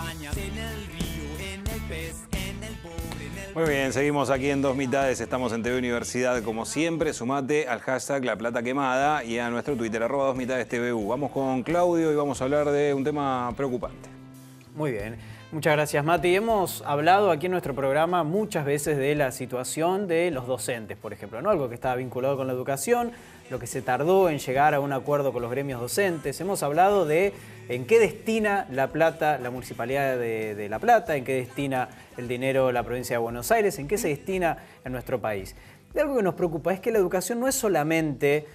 montañas, en el río, en el pez, en el pobre, en el... Muy bien, seguimos aquí en Dos Mitades, estamos en TV Universidad como siempre. Sumate al hashtag La Plata Quemada y a nuestro Twitter, @2mitadesTVU. Vamos con Claudio y vamos a hablar de un tema preocupante. Muy bien, muchas gracias Mati. Hemos hablado aquí en nuestro programa muchas veces de la situación de los docentes, por ejemplo, ¿no? Algo que estaba vinculado con la educación, lo que se tardó en llegar a un acuerdo con los gremios docentes. Hemos hablado de en qué destina la plata la Municipalidad de La Plata, en qué destina el dinero la provincia de Buenos Aires, en qué se destina en nuestro país. Y algo que nos preocupa es que la educación no es solamente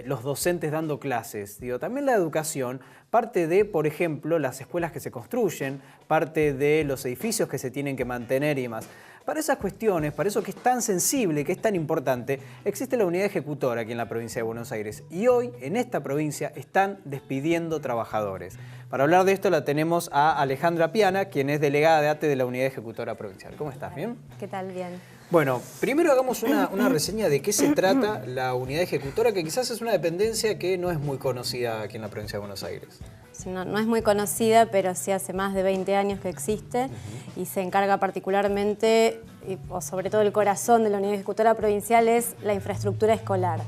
los docentes dando clases, también la educación parte de, por ejemplo, las escuelas que se construyen, parte de los edificios que se tienen que mantener y demás. Para esas cuestiones, para eso que es tan sensible, que es tan importante, existe la unidad ejecutora aquí en la provincia de Buenos Aires. Y hoy, en esta provincia, están despidiendo trabajadores. Para hablar de esto la tenemos a Alejandra Piana, quien es delegada de ATE de la unidad ejecutora provincial. ¿Cómo estás? ¿Bien? ¿Qué tal? Bien. Bueno, primero hagamos una reseña de qué se trata la unidad ejecutora, que quizás es una dependencia que no es muy conocida aquí en la provincia de Buenos Aires. No es muy conocida, pero sí hace más de 20 años que existe y se encarga particularmente, o sobre todo el corazón de la unidad ejecutora provincial es la infraestructura escolar.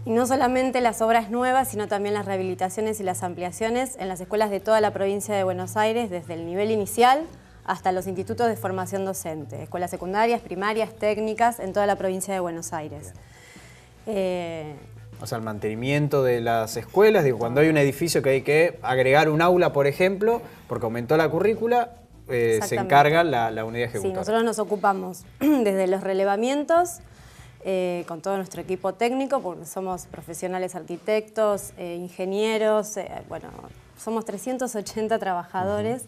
Y no solamente las obras nuevas, sino también las rehabilitaciones y las ampliaciones en las escuelas de toda la provincia de Buenos Aires, desde el nivel inicial hasta los institutos de formación docente, escuelas secundarias, primarias, técnicas, en toda la provincia de Buenos Aires. O sea, el mantenimiento de las escuelas, digo, cuando hay un edificio que hay que agregar un aula, por ejemplo, porque aumentó la currícula, se encarga la unidad ejecutora. Sí, nosotros nos ocupamos desde los relevamientos, con todo nuestro equipo técnico, porque somos profesionales arquitectos, ingenieros, bueno, somos 380 trabajadores.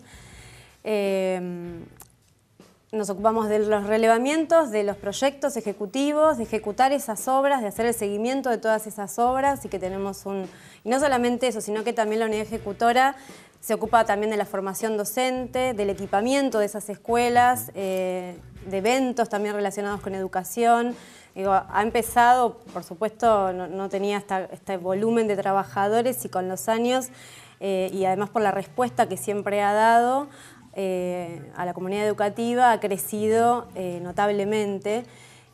Nos ocupamos de los relevamientos, de los proyectos ejecutivos, de ejecutar esas obras, de hacer el seguimiento de todas esas obras y que tenemos Y no solamente eso, sino que también la unidad ejecutora se ocupa también de la formación docente, del equipamiento de esas escuelas, de eventos también relacionados con educación. Digo, ha empezado, por supuesto, no tenía este volumen de trabajadores y con los años, y además por la respuesta que siempre ha dado, a la comunidad educativa ha crecido notablemente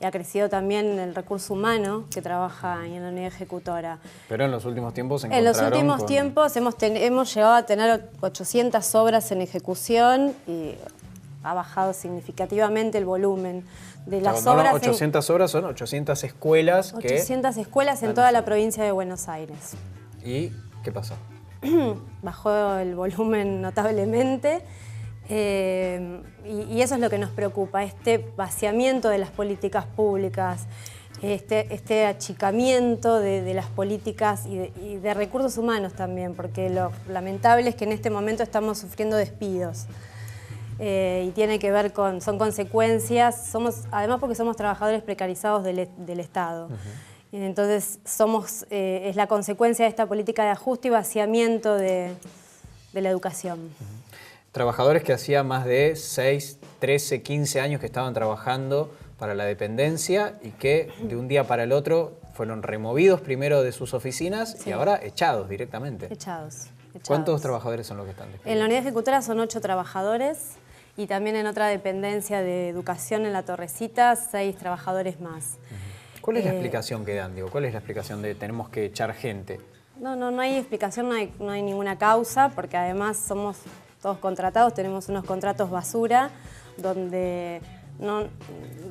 y ha crecido también el recurso humano que trabaja en la unidad ejecutora. Pero en los últimos tiempos En los últimos tiempos hemos llegado a tener 800 obras en ejecución y ha bajado significativamente el volumen de las obras. 800 obras son 800 escuelas. 800 escuelas en toda la provincia de Buenos Aires. ¿Y qué pasó? Bajó el volumen notablemente. Y eso es lo que nos preocupa, este vaciamiento de las políticas públicas, este achicamiento de las políticas y de recursos humanos también, porque lo lamentable es que en este momento estamos sufriendo despidos. Y tiene que ver son consecuencias, además porque somos trabajadores precarizados del Estado. Entonces es la consecuencia de esta política de ajuste y vaciamiento de la educación. Trabajadores que hacía más de 6, 13, 15 años que estaban trabajando para la dependencia y que de un día para el otro fueron removidos primero de sus oficinas y ahora echados directamente. Echados. ¿Cuántos trabajadores son los que están despedidos? En la unidad ejecutora son 8 trabajadores y también en otra dependencia de educación en La Torrecita 6 trabajadores más. ¿Cuál es la explicación que dan? ¿Cuál es la explicación de tenemos que echar gente? No hay explicación, no hay ninguna causa, porque además somos todos contratados, tenemos unos contratos basura, donde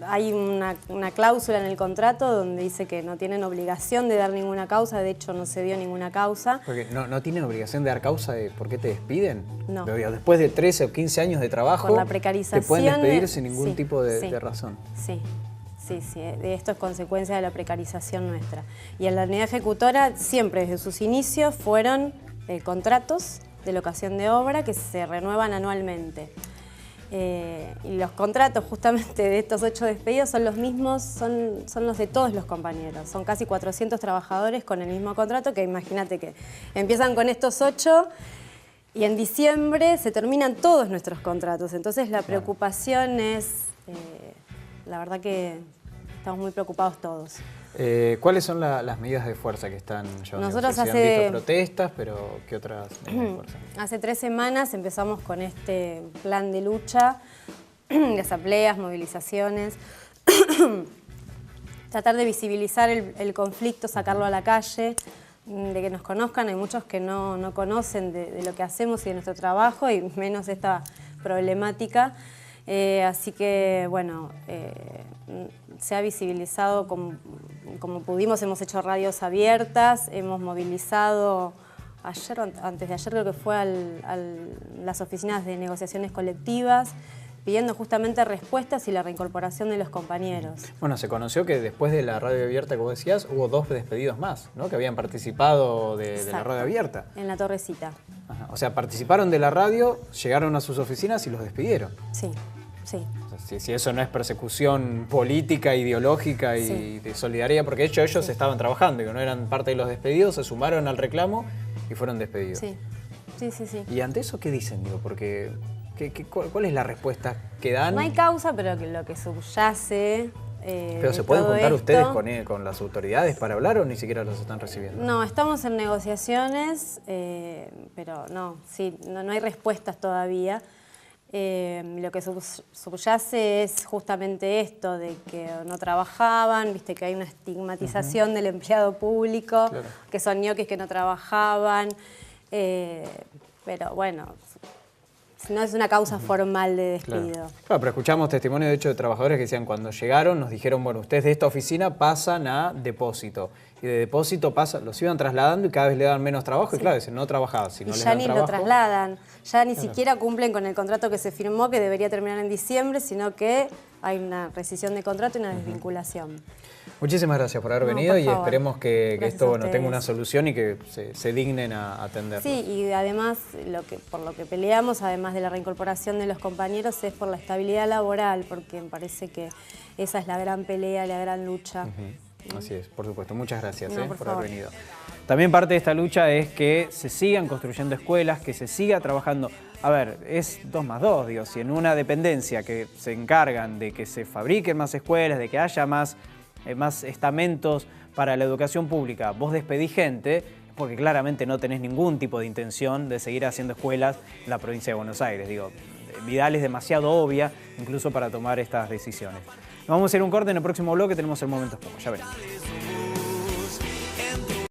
hay una cláusula en el contrato donde dice que no tienen obligación de dar ninguna causa, de hecho no se dio ninguna causa. Porque no tienen obligación de dar causa de por qué te despiden. No. Después de 13 o 15 años de trabajo, por la precarización, te pueden despedir sin ningún tipo de razón. Sí, esto es consecuencia de la precarización nuestra. Y en la unidad ejecutora siempre desde sus inicios fueron contratos de locación de obra que se renuevan anualmente. Y los contratos justamente de estos 8 despedidos son los mismos, son los de todos los compañeros. Son casi 400 trabajadores con el mismo contrato, que imagínate que empiezan con estos 8 y en diciembre se terminan todos nuestros contratos. Entonces la preocupación es, la verdad que estamos muy preocupados todos. ¿Cuáles son las medidas de fuerza que están llevando? Nosotros Se han visto protestas, pero ¿qué otras medidas de fuerza? Hace 3 semanas empezamos con este plan de lucha, de asambleas, movilizaciones, tratar de visibilizar el conflicto, sacarlo a la calle, de que nos conozcan. Hay muchos que no conocen de lo que hacemos y de nuestro trabajo, y menos esta problemática. Así que, bueno, se ha visibilizado como pudimos, hemos hecho radios abiertas, hemos movilizado ayer o antes de ayer, creo que fue a las oficinas de negociaciones colectivas, pidiendo justamente respuestas y la reincorporación de los compañeros. Bueno, se conoció que después de la radio abierta, como decías, hubo 2 despedidos más, ¿no? Que habían participado de la radio abierta. En la Torrecita. Ajá. O sea, participaron de la radio, llegaron a sus oficinas y los despidieron. Sí, sí. O sea, si eso no es persecución política, ideológica y Sí. de solidaridad, porque de hecho ellos estaban trabajando y que no eran parte de los despedidos, se sumaron al reclamo y fueron despedidos. Sí, sí, sí, sí. ¿Y ante eso qué dicen? Digo, porque ¿cuál es la respuesta que dan? No hay causa, pero que lo que subyace... ¿Pero se pueden juntar ustedes con las autoridades para hablar o ni siquiera los están recibiendo? No, estamos en negociaciones, pero no, sí, no hay respuestas todavía. Lo que subyace es justamente esto, de que no trabajaban, viste que hay una estigmatización del empleado público, Claro. que son ñoquis que no trabajaban, pero bueno, no es una causa formal de despido. Claro, pero escuchamos testimonios de hecho de trabajadores que decían cuando llegaron nos dijeron, bueno, ustedes de esta oficina pasan a depósito. Y de depósito los iban trasladando y cada vez le daban menos trabajo. Y claro, dicen, no trabajaba, si no Y les ya dan ni trabajo... lo trasladan, ya ni siquiera cumplen con el contrato que se firmó, que debería terminar en diciembre, sino que hay una rescisión de contrato y una desvinculación. Muchísimas gracias por haber No, venido por y favor. esperemos que Gracias esto a bueno, tenga ustedes. una solución y que se dignen a atenderlo. Sí, y además por lo que peleamos, además de la reincorporación de los compañeros, es por la estabilidad laboral, porque me parece que esa es la gran pelea, la gran lucha. Así es, por supuesto. Muchas gracias No, por por haber favor. venido. También parte de esta lucha es que se sigan construyendo escuelas, que se siga trabajando. A ver, es 2 más 2, digo, si en una dependencia que se encargan de que se fabriquen más escuelas, de que haya más estamentos para la educación pública, vos despedís gente, es porque claramente no tenés ningún tipo de intención de seguir haciendo escuelas en la provincia de Buenos Aires. Digo, Vidal es demasiado obvia incluso para tomar estas decisiones. Vamos a hacer un corte, en el próximo bloque tenemos el momento expo. Ya veremos.